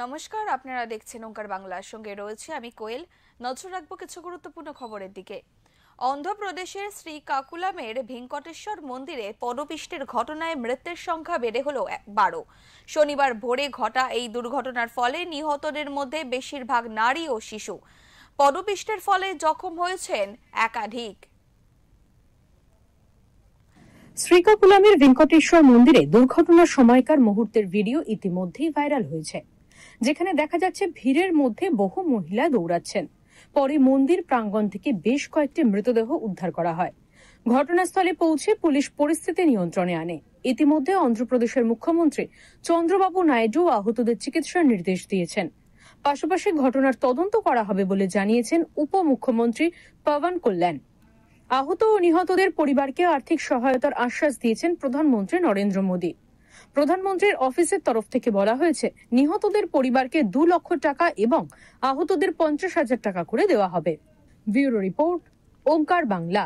নমস্কার, আপনারা দেখছেন ওঙ্কার বাংলার সঙ্গে রয়েছে আমি কোয়েল। নজর রাখবো কিছু গুরুত্বপূর্ণ খবরের দিকে। অন্ধ্রপ্রদেশের শ্রীকাকুলামের ভেঙ্কটেশ্বর মন্দিরে পদপিষ্টের ঘটনায় মৃতের সংখ্যা বেড়ে হলো 12। শনিবার ভোরে ঘটা এই দুর্ঘটনার ফলে নিহতদের মধ্যে বেশিরভাগ নারী ও শিশু। পদপিষ্টের ফলে জখম হয়েছেন একাধিক। শ্রীকাকুলামের ভেঙ্কটেশ্বর মন্দিরে দুর্ঘটনার সময়কার মুহূর্তের ভিডিও ইতিমধ্যেই ভাইরাল হয়েছে, যেখানে দেখা যাচ্ছে ভিড়ের মধ্যে বহু মহিলা দৌড়াচ্ছেন। পরে মন্দির প্রাঙ্গণ থেকে বেশ কয়েকটি মৃতদেহ উদ্ধার করা হয়। ঘটনাস্থলে পৌঁছে পুলিশ পরিস্থিতি নিয়ন্ত্রণে আনে। ইতিমধ্যে অন্ধ্রপ্রদেশের মুখ্যমন্ত্রী চন্দ্রবাবু নাইডু আহতদের চিকিৎসার নির্দেশ দিয়েছেন। পাশাপাশি ঘটনার তদন্ত করা হবে বলে জানিয়েছেন উপমুখ্যমন্ত্রী পবন কল্যাণ। আহত ও নিহতদের পরিবারকে আর্থিক সহায়তার আশ্বাস দিয়েছেন প্রধানমন্ত্রী নরেন্দ্র মোদী। প্রধানমন্ত্রীর অফিসের তরফ থেকে বলা হয়েছে, নিহতদের পরিবারকে 2 লক্ষ টাকা এবং আহতদের 50,000 টাকা করে দেওয়া হবে। ব্যুরো রিপোর্ট, ওঙ্কার বাংলা।